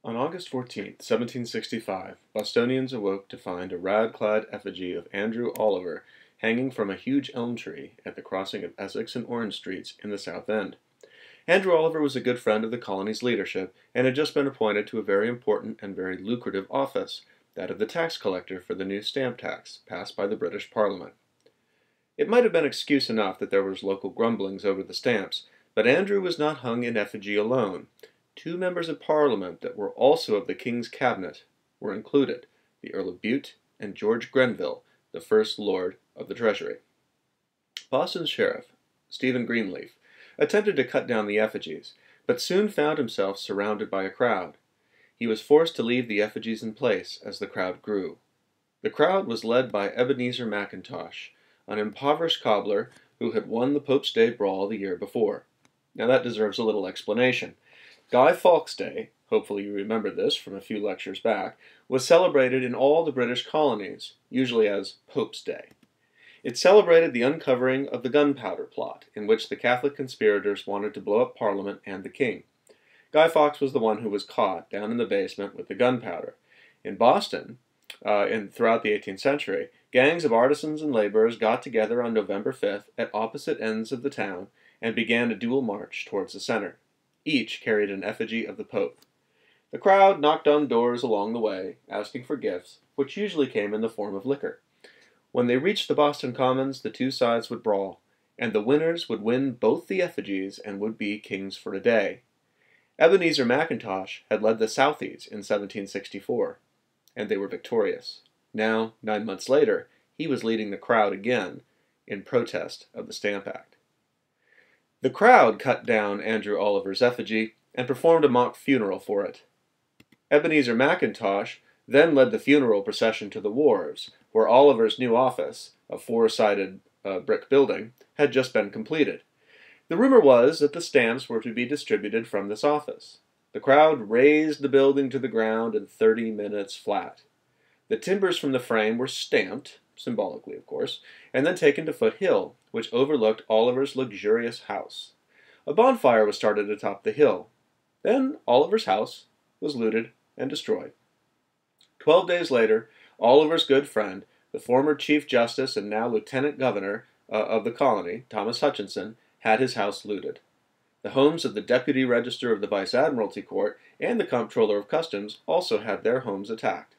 On August 14th, 1765, Bostonians awoke to find a rad-clad effigy of Andrew Oliver hanging from a huge elm tree at the crossing of Essex and Orange Streets in the South End. Andrew Oliver was a good friend of the colony's leadership and had just been appointed to a very important and very lucrative office, that of the tax collector for the new stamp tax passed by the British Parliament. It might have been excuse enough that there was local grumblings over the stamps, but Andrew was not hung in effigy alone. Two members of Parliament that were also of the King's Cabinet were included, the Earl of Bute and George Grenville, the First Lord of the Treasury. Boston's sheriff, Stephen Greenleaf, attempted to cut down the effigies, but soon found himself surrounded by a crowd. He was forced to leave the effigies in place as the crowd grew. The crowd was led by Ebenezer Mackintosh, an impoverished cobbler who had won the Pope's Day brawl the year before. Now that deserves a little explanation. Guy Fawkes Day, hopefully you remember this from a few lectures back, was celebrated in all the British colonies, usually as Pope's Day. It celebrated the uncovering of the gunpowder plot, in which the Catholic conspirators wanted to blow up Parliament and the King. Guy Fawkes was the one who was caught down in the basement with the gunpowder. In Boston, throughout the 18th century, gangs of artisans and laborers got together on November 5th at opposite ends of the town and began a dual march towards the center. Each carried an effigy of the Pope. The crowd knocked on doors along the way, asking for gifts, which usually came in the form of liquor. When they reached the Boston Commons, the two sides would brawl, and the winners would win both the effigies and would be kings for a day. Ebenezer Mackintosh had led the Southies in 1764, and they were victorious. Now, 9 months later, he was leading the crowd again in protest of the Stamp Act. The crowd cut down Andrew Oliver's effigy and performed a mock funeral for it. Ebenezer Mackintosh then led the funeral procession to the wharves, where Oliver's new office, a four-sided brick building, had just been completed. The rumor was that the stamps were to be distributed from this office. The crowd razed the building to the ground in 30 minutes flat. The timbers from the frame were stamped, symbolically of course, and then taken to Foot Hill, which overlooked Oliver's luxurious house. A bonfire was started atop the hill. Then Oliver's house was looted and destroyed. 12 days later, Oliver's good friend, the former Chief Justice and now Lieutenant Governor of the colony, Thomas Hutchinson, had his house looted. The homes of the Deputy Register of the Vice Admiralty Court and the Comptroller of Customs also had their homes attacked.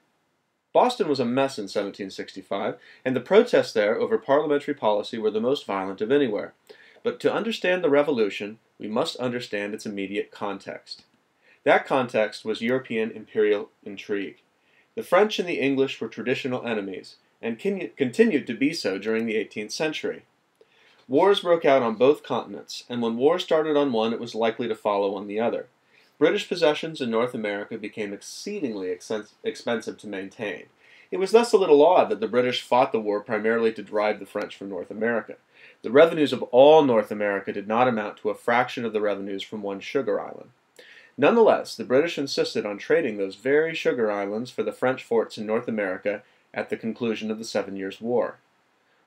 Boston was a mess in 1765, and the protests there over parliamentary policy were the most violent of anywhere. But to understand the Revolution, we must understand its immediate context. That context was European imperial intrigue. The French and the English were traditional enemies, and continued to be so during the 18th century. Wars broke out on both continents, and when war started on one, it was likely to follow on the other. British possessions in North America became exceedingly expensive to maintain. It was thus a little odd that the British fought the war primarily to drive the French from North America. The revenues of all North America did not amount to a fraction of the revenues from one sugar island. Nonetheless, the British insisted on trading those very sugar islands for the French forts in North America at the conclusion of the 7 Years' War.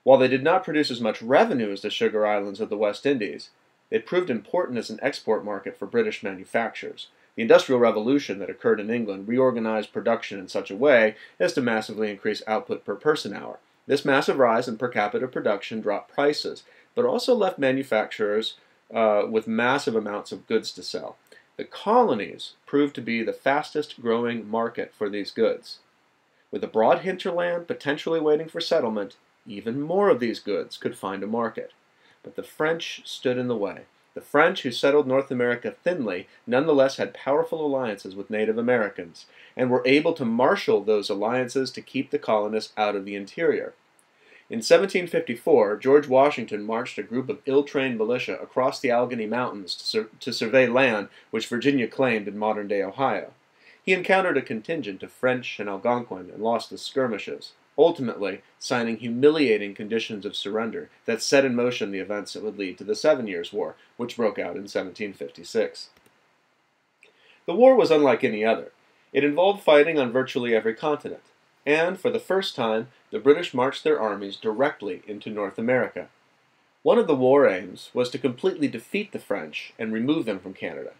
While they did not produce as much revenue as the sugar islands of the West Indies, they proved important as an export market for British manufacturers. The Industrial Revolution that occurred in England reorganized production in such a way as to massively increase output per person hour. This massive rise in per capita production dropped prices, but also left manufacturers with massive amounts of goods to sell. The colonies proved to be the fastest growing market for these goods. With a broad hinterland potentially waiting for settlement, even more of these goods could find a market. But the French stood in the way. The French, who settled North America thinly, nonetheless had powerful alliances with Native Americans, and were able to marshal those alliances to keep the colonists out of the interior. In 1754, George Washington marched a group of ill-trained militia across the Allegheny Mountains to survey land which Virginia claimed in modern-day Ohio. He encountered a contingent of French and Algonquin and lost the skirmishes, ultimately signing humiliating conditions of surrender that set in motion the events that would lead to the 7 Years' War, which broke out in 1756. The war was unlike any other. It involved fighting on virtually every continent, and for the first time, the British marched their armies directly into North America. One of the war aims was to completely defeat the French and remove them from Canada.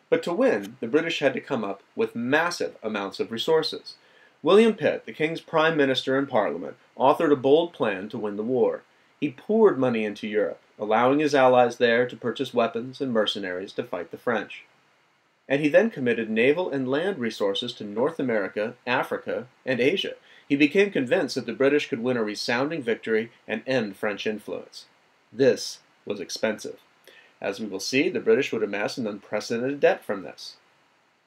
But to win, the British had to come up with massive amounts of resources. William Pitt, the King's Prime Minister and Parliament, authored a bold plan to win the war. He poured money into Europe, allowing his allies there to purchase weapons and mercenaries to fight the French. And he then committed naval and land resources to North America, Africa, and Asia. He became convinced that the British could win a resounding victory and end French influence. This was expensive. As we will see, the British would amass an unprecedented debt from this.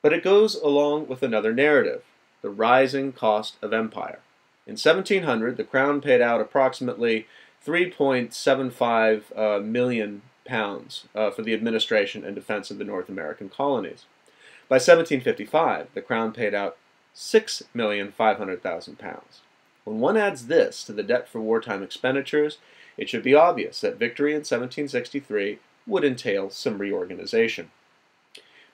But it goes along with another narrative, the rising cost of empire. In 1700, the Crown paid out approximately £3.75 million for the administration and defense of the North American colonies. By 1755, the Crown paid out £6,500,000. When one adds this to the debt for wartime expenditures, it should be obvious that victory in 1763 would entail some reorganization.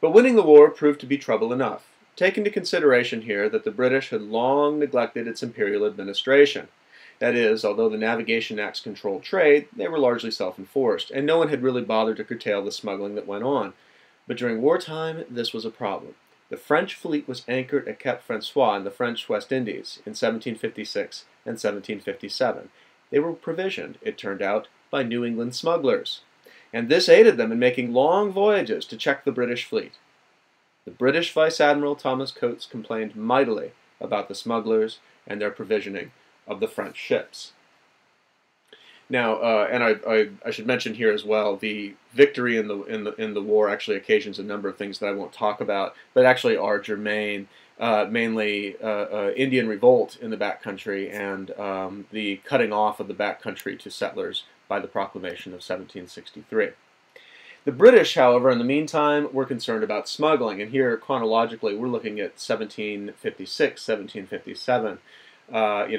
But winning the war proved to be trouble enough. Take into consideration here that the British had long neglected its imperial administration. That is, although the Navigation Acts controlled trade, they were largely self-enforced, and no one had really bothered to curtail the smuggling that went on. But during wartime, this was a problem. The French fleet was anchored at Cap Francois in the French West Indies in 1756 and 1757. They were provisioned, it turned out, by New England smugglers. And this aided them in making long voyages to check the British fleet. The British Vice Admiral Thomas Coates complained mightily about the smugglers and their provisioning of the French ships. Now, and I should mention here as well, the victory in the war actually occasions a number of things that I won't talk about, but actually are germane, mainly Indian revolt in the backcountry and the cutting off of the backcountry to settlers by the proclamation of 1763. The British, however, in the meantime, were concerned about smuggling, and here chronologically we're looking at 1756, 1757.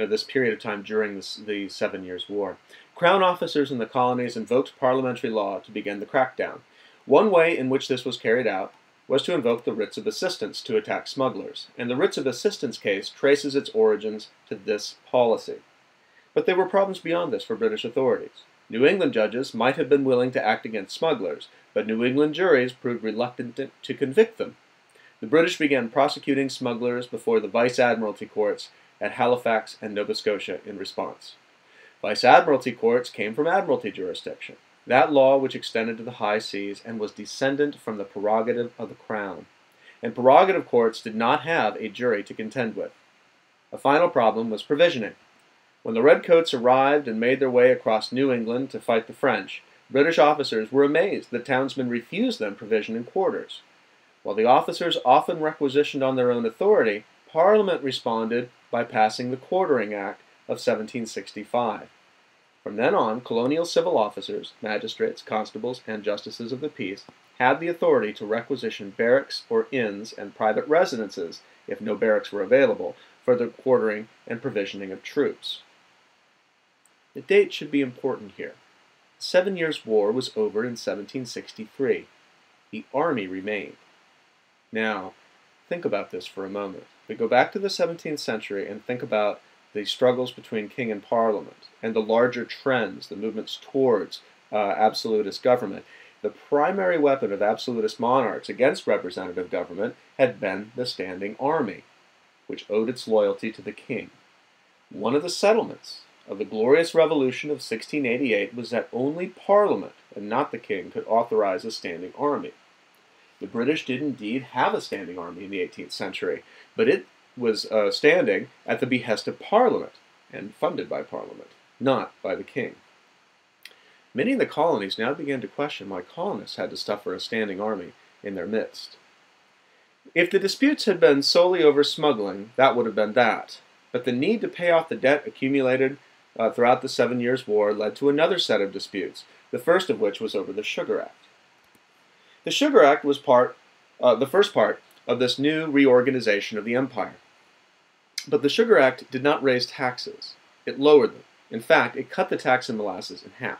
This period of time during the 7 Years' War. Crown officers in the colonies invoked parliamentary law to begin the crackdown. One way in which this was carried out was to invoke the writs of assistance to attack smugglers, and the writs of assistance case traces its origins to this policy. But there were problems beyond this for British authorities. New England judges might have been willing to act against smugglers, but New England juries proved reluctant to convict them. The British began prosecuting smugglers before the Vice Admiralty courts at Halifax and Nova Scotia in response. Vice Admiralty courts came from Admiralty jurisdiction, that law which extended to the high seas and was descendant from the prerogative of the Crown. And prerogative courts did not have a jury to contend with. A final problem was provisioning. When the Redcoats arrived and made their way across New England to fight the French, British officers were amazed that townsmen refused them provision and quarters. While the officers often requisitioned on their own authority, Parliament responded by passing the Quartering Act of 1765. From then on, colonial civil officers, magistrates, constables, and justices of the peace had the authority to requisition barracks or inns and private residences, if no barracks were available, for the quartering and provisioning of troops. The date should be important here. The 7 Years' War was over in 1763. The army remained. Now, think about this for a moment. We go back to the 17th century and think about the struggles between king and parliament and the larger trends, the movements towards absolutist government. The primary weapon of absolutist monarchs against representative government had been the standing army, which owed its loyalty to the king. One of the settlements of the Glorious Revolution of 1688 was that only Parliament, and not the king, could authorize a standing army. The British did indeed have a standing army in the 18th century, but it was standing at the behest of Parliament and funded by Parliament, not by the king. Many in the colonies now began to question why colonists had to suffer a standing army in their midst. If the disputes had been solely over smuggling, that would have been that. But the need to pay off the debt accumulated throughout the 7 Years' War led to another set of disputes, the first of which was over the Sugar Act. The Sugar Act was the first part of this new reorganization of the empire. But the Sugar Act did not raise taxes. It lowered them. In fact, it cut the tax on molasses in half.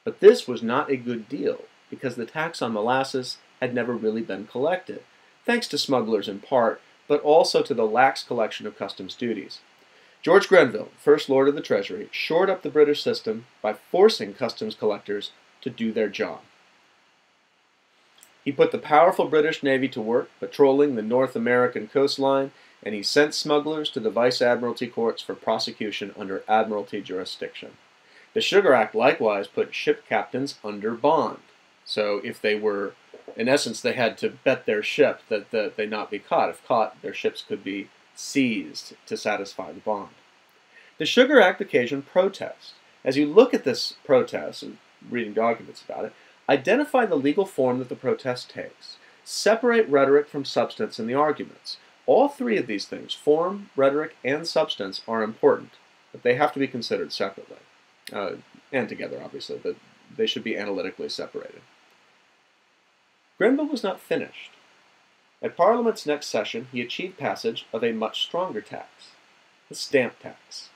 But this was not a good deal, because the tax on molasses had never really been collected, thanks to smugglers in part, but also to the lax collection of customs duties. George Grenville, First Lord of the Treasury, shored up the British system by forcing customs collectors to do their job. He put the powerful British Navy to work patrolling the North American coastline, and he sent smugglers to the Vice Admiralty courts for prosecution under Admiralty jurisdiction. The Sugar Act likewise put ship captains under bond. So if they were, in essence, they had to bet their ship that they not be caught. If caught, their ships could be seized to satisfy the bond. The Sugar Act occasioned protest. As you look at this protest, and reading documents about it, identify the legal form that the protest takes. Separate rhetoric from substance in the arguments. All three of these things, form, rhetoric, and substance, are important, but they have to be considered separately. And together, obviously, but they should be analytically separated. Grenville was not finished. At Parliament's next session, he achieved passage of a much stronger tax, the stamp tax.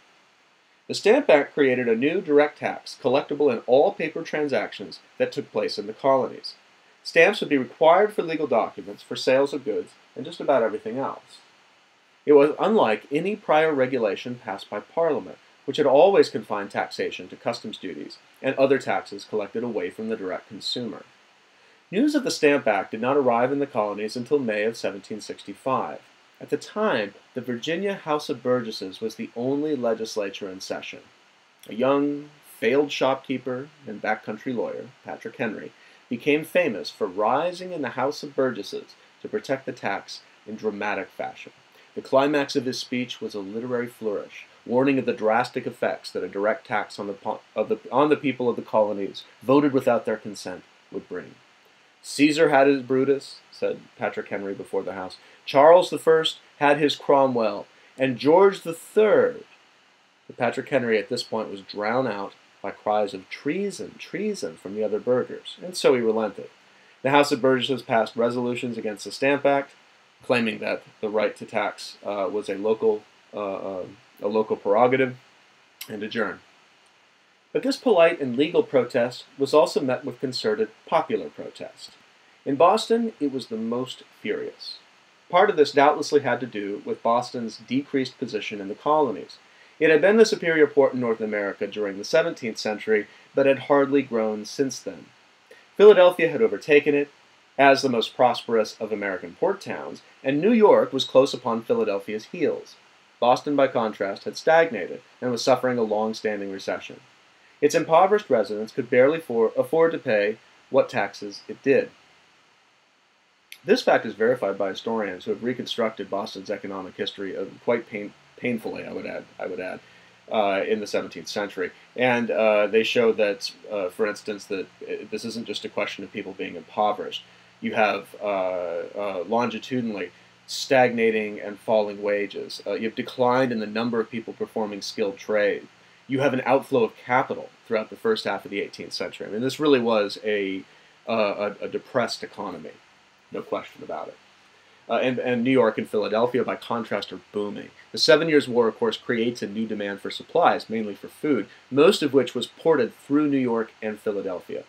The Stamp Act created a new direct tax collectible in all paper transactions that took place in the colonies. Stamps would be required for legal documents, for sales of goods, and just about everything else. It was unlike any prior regulation passed by Parliament, which had always confined taxation to customs duties and other taxes collected away from the direct consumer. News of the Stamp Act did not arrive in the colonies until May of 1765. At the time, the Virginia House of Burgesses was the only legislature in session. A young, failed shopkeeper and backcountry lawyer, Patrick Henry, became famous for rising in the House of Burgesses to protect the tax in dramatic fashion. The climax of his speech was a literary flourish, warning of the drastic effects that a direct tax on the people of the colonies, voted without their consent, would bring. Caesar had his Brutus, said Patrick Henry before the House. Charles I had his Cromwell, and George III. But Patrick Henry at this point was drowned out by cries of treason, treason from the other burghers, and so he relented. The House of Burgesses passed resolutions against the Stamp Act, claiming that the right to tax was a local prerogative, and adjourned. But this polite and legal protest was also met with concerted popular protest. In Boston, it was the most furious. Part of this doubtlessly had to do with Boston's decreased position in the colonies. It had been the superior port in North America during the 17th century, but had hardly grown since then. Philadelphia had overtaken it as the most prosperous of American port towns, and New York was close upon Philadelphia's heels. Boston, by contrast, had stagnated and was suffering a long-standing recession. Its impoverished residents could barely afford to pay what taxes it did. This fact is verified by historians who have reconstructed Boston's economic history quite painfully, I would add, in the 17th century. And they show that, for instance, that this isn't just a question of people being impoverished. You have longitudinally stagnating and falling wages. You have declined in the number of people performing skilled trade. You have an outflow of capital throughout the first half of the 18th century. I mean, this really was a depressed economy, no question about it. And New York and Philadelphia, by contrast, are booming. The 7 Years' War, of course, creates a new demand for supplies, mainly for food, most of which was ported through New York and Philadelphia.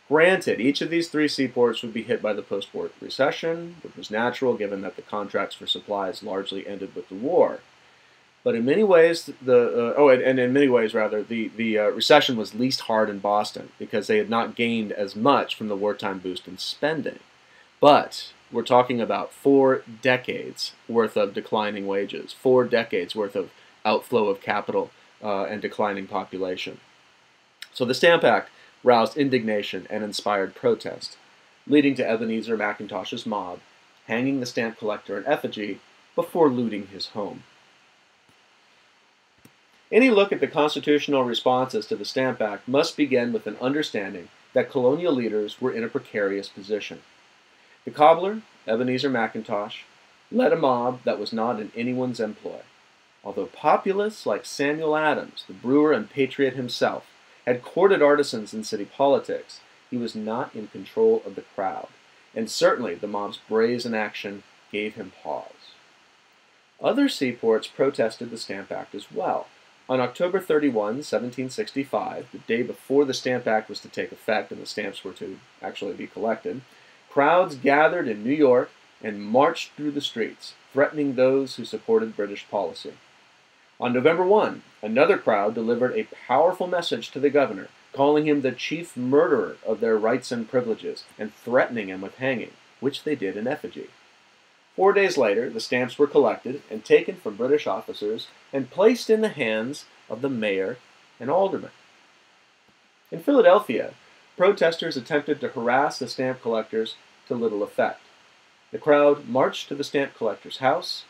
Granted, each of these three seaports would be hit by the post-war recession, which was natural given that the contracts for supplies largely ended with the war. But in many ways, the recession was least hard in Boston because they had not gained as much from the wartime boost in spending. But we're talking about 4 decades worth of declining wages, 4 decades worth of outflow of capital and declining population. So the Stamp Act roused indignation and inspired protest, leading to Ebenezer McIntosh's mob hanging the stamp collector in effigy before looting his home. Any look at the constitutional responses to the Stamp Act must begin with an understanding that colonial leaders were in a precarious position. The cobbler, Ebenezer McIntosh, led a mob that was not in anyone's employ. Although populists like Samuel Adams, the brewer and patriot himself, had courted artisans in city politics, he was not in control of the crowd, and certainly the mob's brazen action gave him pause. Other seaports protested the Stamp Act as well. On October 31, 1765, the day before the Stamp Act was to take effect and the stamps were to actually be collected, crowds gathered in New York and marched through the streets, threatening those who supported British policy. On November 1, another crowd delivered a powerful message to the governor, calling him the chief murderer of their rights and privileges, and threatening him with hanging, which they did in effigy. 4 days later, the stamps were collected and taken from British officers and placed in the hands of the mayor and aldermen. In Philadelphia, protesters attempted to harass the stamp collectors to little effect. The crowd marched to the stamp collector's house,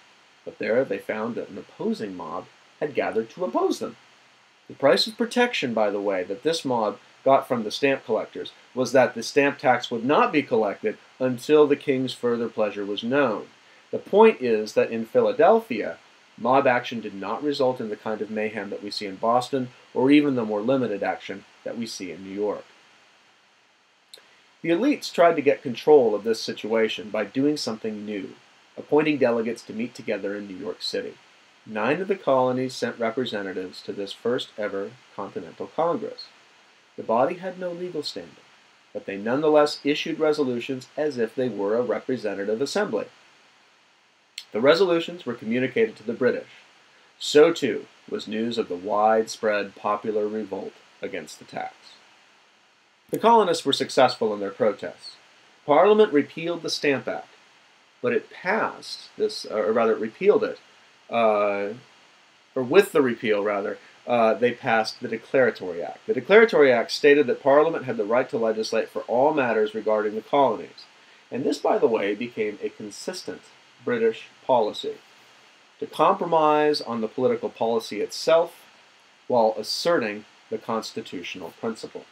but there they found that an opposing mob had gathered to oppose them. The price of protection, by the way, that this mob got from the stamp collectors was that the stamp tax would not be collected until the king's further pleasure was known. The point is that in Philadelphia, mob action did not result in the kind of mayhem that we see in Boston, or even the more limited action that we see in New York. The elites tried to get control of this situation by doing something new, appointing delegates to meet together in New York City. 9 of the colonies sent representatives to this first ever Continental Congress. The body had no legal standing, but they nonetheless issued resolutions as if they were a representative assembly. The resolutions were communicated to the British. So too was news of the widespread popular revolt against the tax. The colonists were successful in their protests. Parliament repealed the Stamp Act, but it passed this, or rather, it repealed it, or with the repeal, rather, they passed the Declaratory Act. The Declaratory Act stated that Parliament had the right to legislate for all matters regarding the colonies. And this, by the way, became a consistent British policy, to compromise on the political policy itself while asserting the constitutional principle.